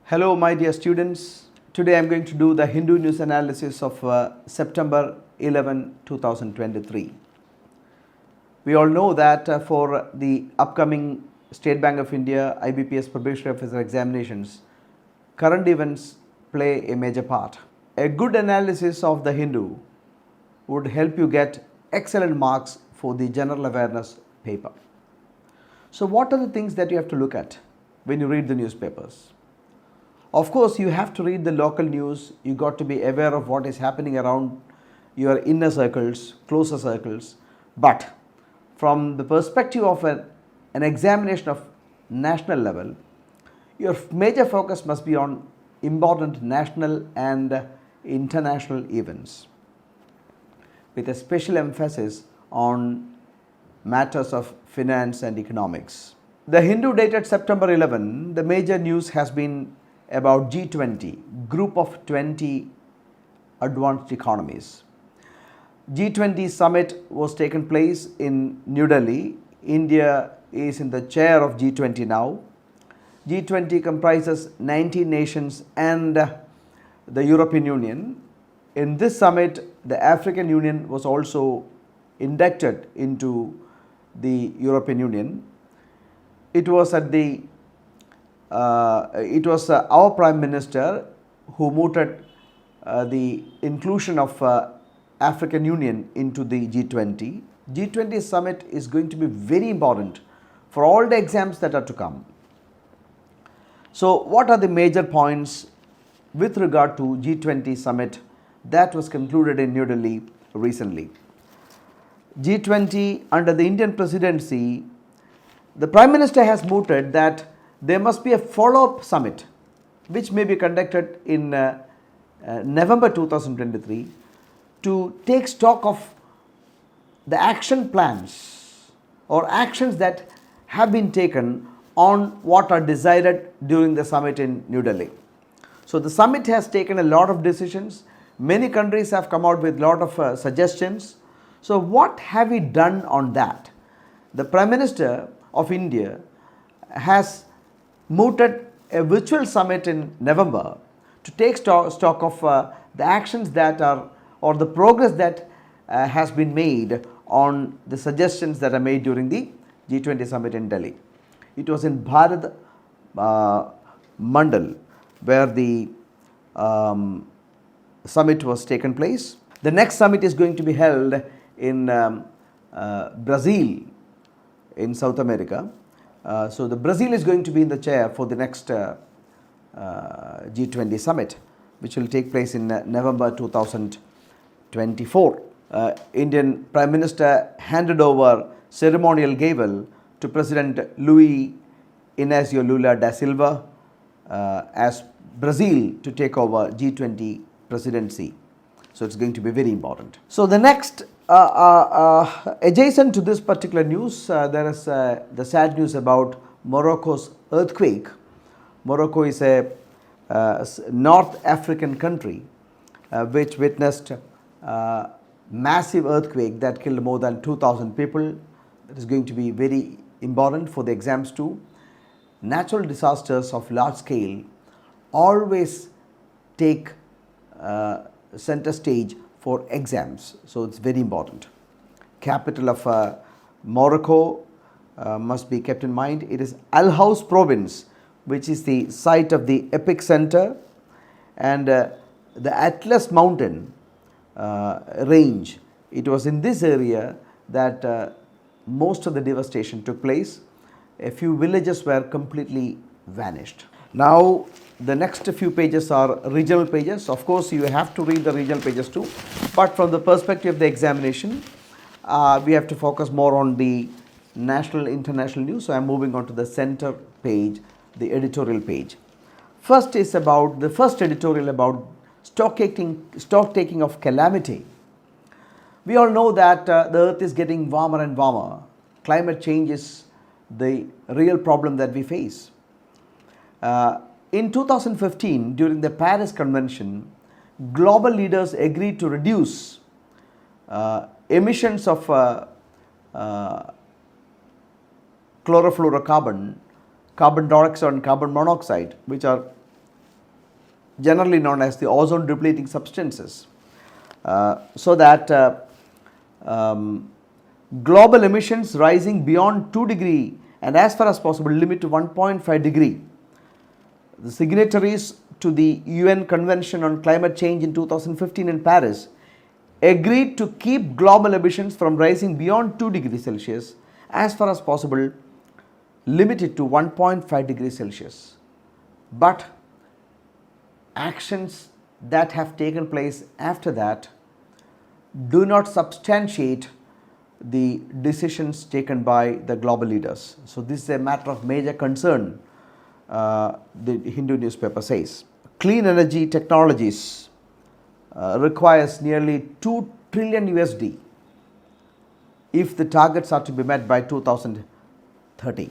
Hello my dear students, today I am going to do the Hindu news analysis of September 11, 2023. We all know that for the upcoming State Bank of India IBPS probationary officer examinations, current events play a major part. A good analysis of the Hindu would help you get excellent marks for the general awareness paper. So what are the things that you have to look at when you read the newspapers? Of course, you have to read the local news. You got to be aware of what is happening around your inner circles, closer circles. But from the perspective of an examination of national level, your major focus must be on important national and international events, with a special emphasis on matters of finance and economics. The Hindu dated September 11, the major news has been about G20, group of 20 advanced economies. G20 summit was taken place in New Delhi. India is in the chair of G20 now. G20 comprises 19 nations and the European Union. In this summit, the African Union was also inducted into the European Union. It was our Prime Minister who mooted the inclusion of African Union into the G20. G20 summit is going to be very important for all the exams that are to come. So what are the major points with regard to G20 summit that was concluded in New Delhi recently? G20 under the Indian presidency, the Prime Minister has mooted that there must be a follow-up summit which may be conducted in November 2023 to take stock of the action plans or actions that have been taken on what are decided during the summit in New Delhi. So the summit has taken a lot of decisions. Many countries have come out with a lot of suggestions. So what have we done on that? The Prime Minister of India has mooted a virtual summit in November to take stock of the actions that are or the progress that has been made on the suggestions that are made during the G20 summit in Delhi. It was in Bharat Mandal where the summit was taken place. The next summit is going to be held in Brazil in South America. So the Brazil is going to be in the chair for the next G20 summit, which will take place in November 2024. Indian Prime Minister handed over ceremonial gavel to President Luis Inácio Lula da Silva as Brazil to take over G20 presidency. So it's going to be very important. So the next adjacent to this particular news, there is the sad news about Morocco's earthquake. Morocco is a North African country which witnessed massive earthquake that killed more than 2,000 people. That is going to be very important for the exams too. Natural disasters of large scale always take center stage for exams, so it's very important. Capital of Morocco must be kept in mind. It is Al House province, which is the site of the epic center, and the Atlas mountain range. It was in this area that most of the devastation took place. A few villages were completely vanished. Now the next few pages are regional pages. Of course, you have to read the regional pages too, but from the perspective of the examination, we have to focus more on the national, international news. So I am moving on to the center page, the editorial page. First is about the first editorial about stock taking of calamity. We all know that the earth is getting warmer and warmer. Climate change is the real problem that we face. In 2015, during the Paris Convention, global leaders agreed to reduce emissions of chlorofluorocarbon, carbon dioxide and carbon monoxide, which are generally known as the ozone depleting substances, so that global emissions rising beyond 2 degree and as far as possible limit to 1.5 degree. The signatories to the UN Convention on Climate Change in 2015 in Paris agreed to keep global emissions from rising beyond 2 degrees Celsius as far as possible limited to 1.5 degrees Celsius. But actions that have taken place after that do not substantiate the decisions taken by the global leaders. So this is a matter of major concern, the Hindu newspaper says. Clean energy technologies requires nearly 2 trillion USD if the targets are to be met by 2030.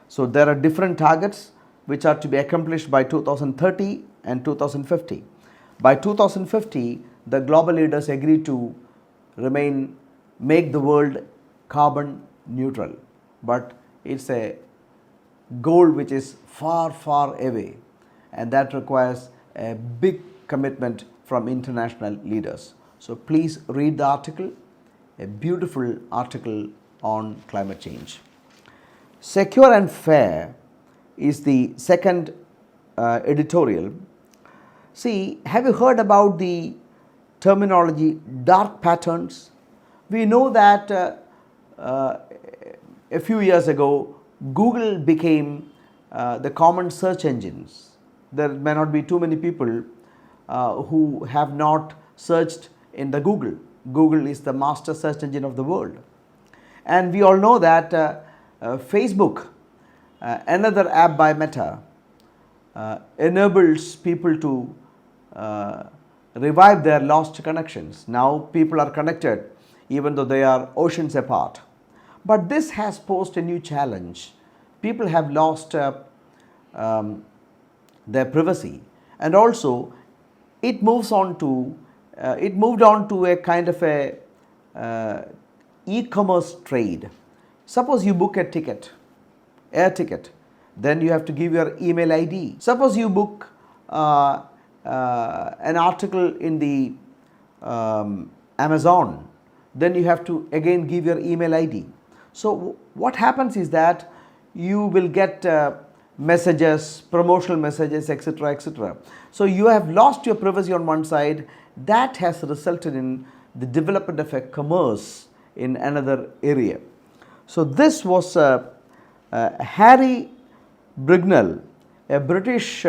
So there are different targets which are to be accomplished by 2030 and 2050. By 2050, the global leaders agreed to make the world carbon neutral, but it's a goal which is far, far away, and that requires a big commitment from international leaders. So please read the article, a beautiful article on climate change. Secure and fair is the second editorial. See, have you heard about the terminology dark patterns? We know that a few years ago, Google became the common search engines. There may not be too many people who have not searched in the Google. Google is the master search engine of the world. And we all know that Facebook, another app by Meta, enables people to revive their lost connections. Now people are connected even though they are oceans apart. But this has posed a new challenge. People have lost their privacy, and also it moved on to a kind of a e-commerce trade. Suppose you book a ticket, air ticket, then you have to give your email ID. Suppose you book an article in the Amazon, then you have to again give your email ID. So what happens is that you will get messages, promotional messages, etc., etc. So you have lost your privacy on one side. That has resulted in the development of a commerce in another area. So this was Harry Brignall, a British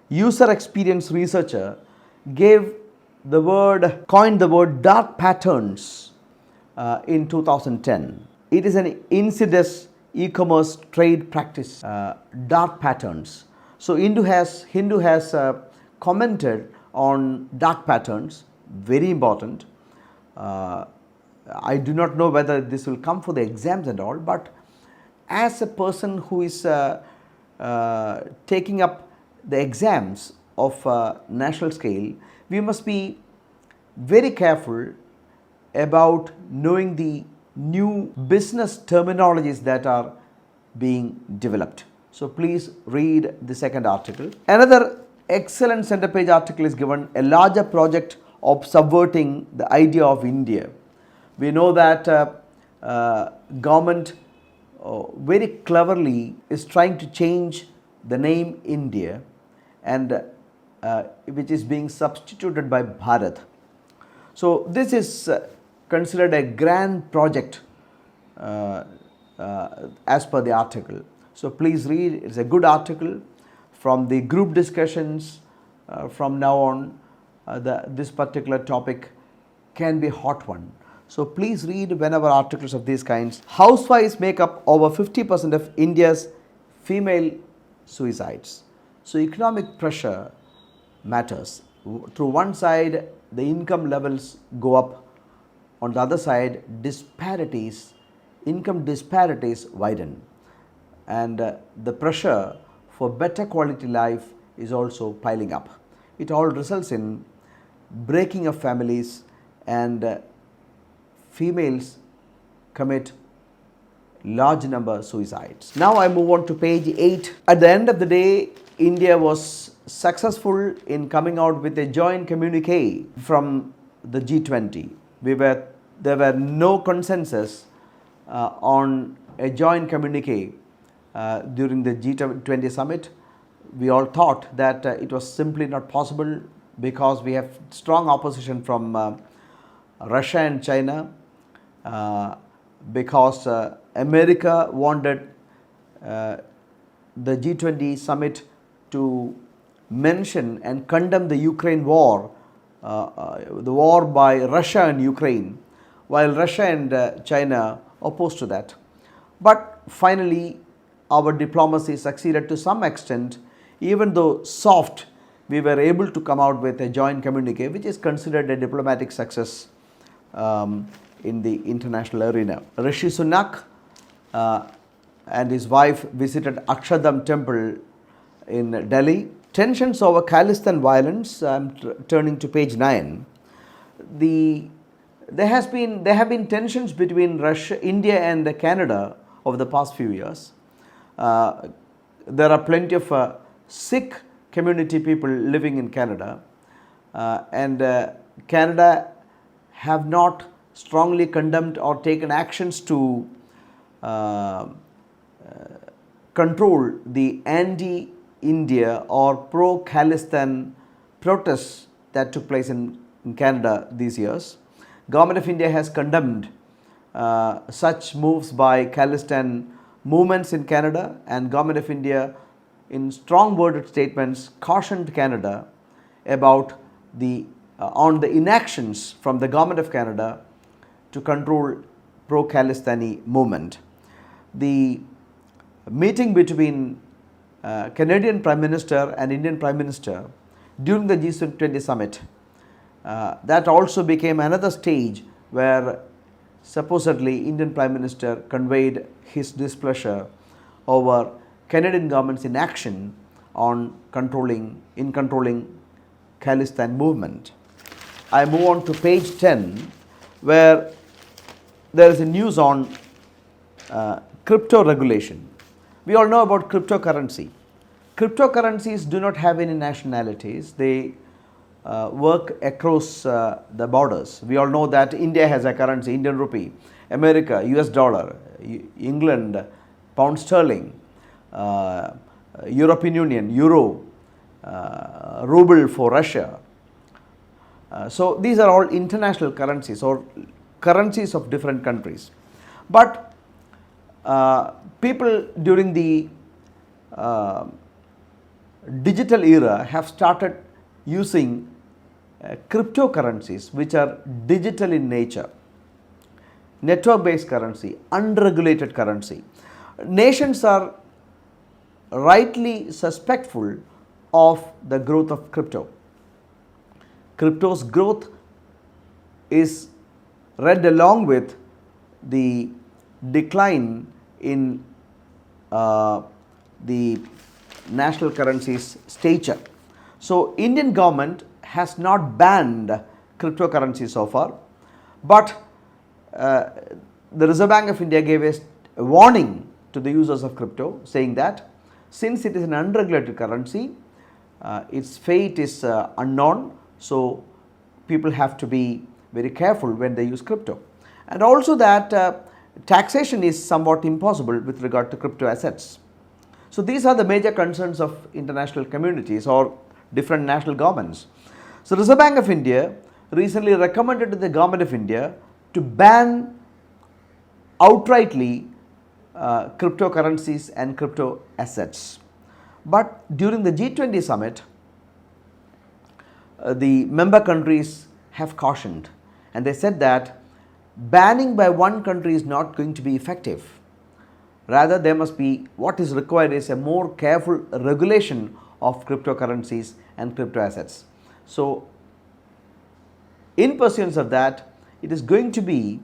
user experience researcher, coined the word dark patterns in 2010. It is an insidious e-commerce trade practice, dark patterns. So Hindu has commented on dark patterns, very important. I do not know whether this will come for the exams and all, but as a person who is taking up the exams of national scale, we must be very careful about knowing the new business terminologies that are being developed. So please read the second article. Another excellent center page article is given, a larger project of subverting the idea of India. We know that government very cleverly is trying to change the name India, and which is being substituted by Bharat. So this is considered a grand project as per the article. So please read, it's a good article. From the group discussions from now on, this particular topic can be a hot one. So please read whenever articles of these kinds. Housewives make up over 50% of India's female suicides. So economic pressure matters. Through one side, the income levels go up. On the other side, income disparities widen. And the pressure for better quality life is also piling up. It all results in breaking of families, and females commit large number of suicides. Now I move on to page 8. At the end of the day, India was successful in coming out with a joint communique from the G20. There were no consensus on a joint communique during the G20 summit. We all thought that it was simply not possible because we have strong opposition from Russia and China, because America wanted the G20 summit to mention and condemn the Ukraine war, the war by Russia and Ukraine, while Russia and China opposed to that. But finally, our diplomacy succeeded to some extent. Even though soft, we were able to come out with a joint communique, which is considered a diplomatic success in the international arena. Rishi Sunak and his wife visited Akshardham temple in Delhi. Tensions over Khalistan violence, I'm turning to page 9. There have been tensions between India and Canada over the past few years. There are plenty of Sikh community people living in Canada, and Canada have not strongly condemned or taken actions to control the anti-India or pro-Khalistan protests that took place in Canada these years. Government of India has condemned such moves by Khalistan movements in Canada, and Government of India in strong worded statements cautioned Canada about on the inactions from the Government of Canada to control pro-Khalistani movement. The meeting between Canadian Prime Minister and Indian Prime Minister during the G20 summit, that also became another stage where supposedly Indian Prime Minister conveyed his displeasure over Canadian government's inaction on controlling Khalistan movement. I move on to page 10, where there is a news on crypto regulation. We all know about cryptocurrency. Cryptocurrencies do not have any nationalities. They work across the borders. We all know that India has a currency, Indian rupee, America, US dollar, England, pound sterling, European Union, euro, ruble for Russia. So these are all international currencies or currencies of different countries. But people during the digital era have started using cryptocurrencies which are digital in nature, network based currency, unregulated currency. Nations are rightly suspectful of the growth of crypto. Crypto's growth is read along with the decline in the national currency's stature. So Indian government has not banned cryptocurrency so far, but the Reserve Bank of India gave a warning to the users of crypto, saying that since it is an unregulated currency, its fate is unknown, so people have to be very careful when they use crypto. And also that taxation is somewhat impossible with regard to crypto assets. So these are the major concerns of international communities or different national governments. So Reserve Bank of India recently recommended to the Government of India to ban outrightly cryptocurrencies and crypto assets. But during the G20 summit, the member countries have cautioned, and they said that banning by one country is not going to be effective. Rather, there must be, what is required is a more careful regulation of cryptocurrencies and crypto assets. So in pursuance of that, it is going to be,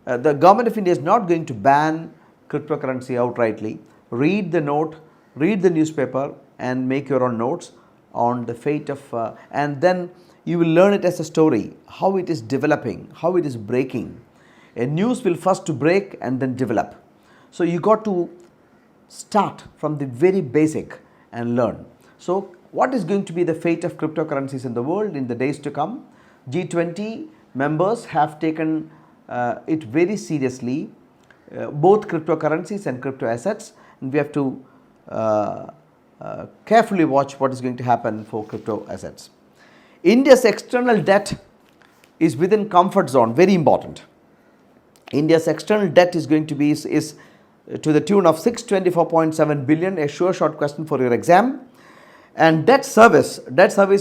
the Government of India is not going to ban cryptocurrency outrightly. Read the note, read the newspaper and make your own notes on the fate of, and then you will learn it as a story, how it is developing, how it is breaking. A news will first to break and then develop. So you got to start from the very basic and learn. So what is going to be the fate of cryptocurrencies in the world in the days to come. G20 members have taken it very seriously, both cryptocurrencies and crypto assets, and we have to carefully watch what is going to happen for crypto assets. India's external debt is within comfort zone, very important. India's external debt is going to be is to the tune of 624.7 billion, a sure short question for your exam. And debt service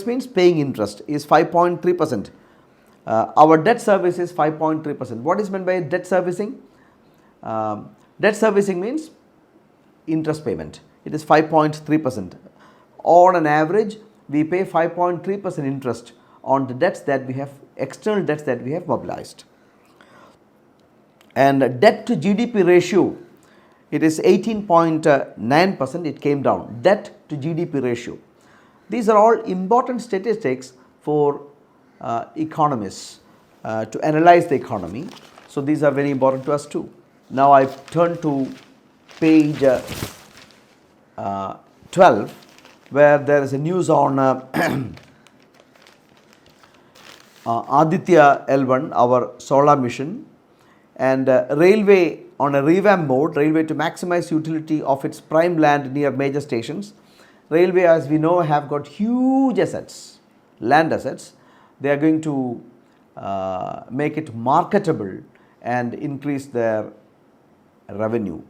means paying interest, is 5.3%. Our debt service is 5.3%. What is meant by debt servicing? Debt servicing means interest payment. It is 5.3%. On an average, we pay 5.3% interest on the debts that we have, external debts that we have mobilized. And debt to GDP ratio, it is 18.9%, it came down. Debt to GDP ratio. These are all important statistics for economists to analyze the economy. So these are very important to us too. Now I turn to page 12, where there is a news on Aditya L1, our solar mission, and railway on a revamp mode, railway to maximize utility of its prime land near major stations. Railway, as we know, have got huge assets, land assets. They are going to make it marketable and increase their revenue.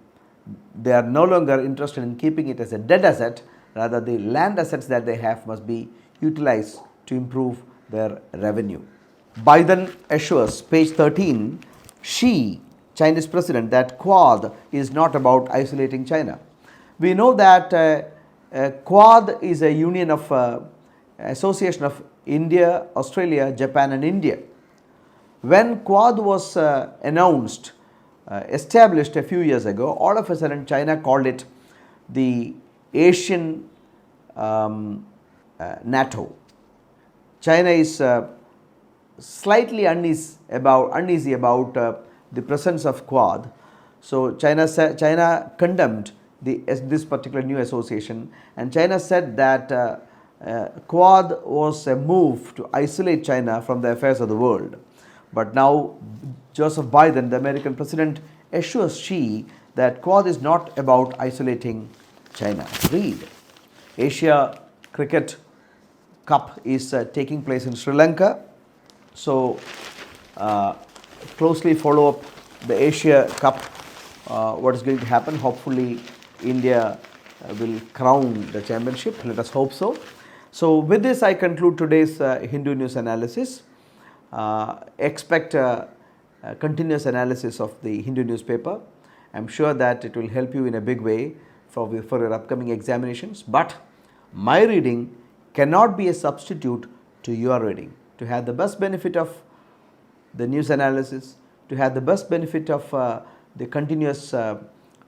They are no longer interested in keeping it as a dead asset, rather the land assets that they have must be utilized to improve their revenue. Biden assures, page 13, Xi, Chinese president, that Quad is not about isolating China. We know that Quad is a union of association of India, Australia, Japan and India. When Quad was announced, established a few years ago, all of a sudden China called it the Asian NATO. China is slightly uneasy about the presence of Quad. So China condemned this particular new association, and China said that Quad was a move to isolate China from the affairs of the world. But now Joseph Biden, the American president, assures Xi that Quad is not about isolating China. Read. Asia Cricket Cup is taking place in Sri Lanka. So closely follow up the Asia Cup, what is going to happen. Hopefully India will crown the championship. Let us hope so. So with this I conclude today's Hindu News analysis. Expect continuous analysis of the Hindu newspaper. I am sure that it will help you in a big way for your upcoming examinations. But my reading cannot be a substitute to your reading. To have the best benefit of the news analysis, to have the best benefit of the continuous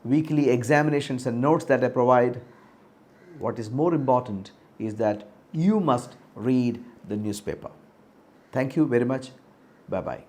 weekly examinations and notes that I provide, what is more important is that you must read the newspaper. Thank you very much. Bye-bye.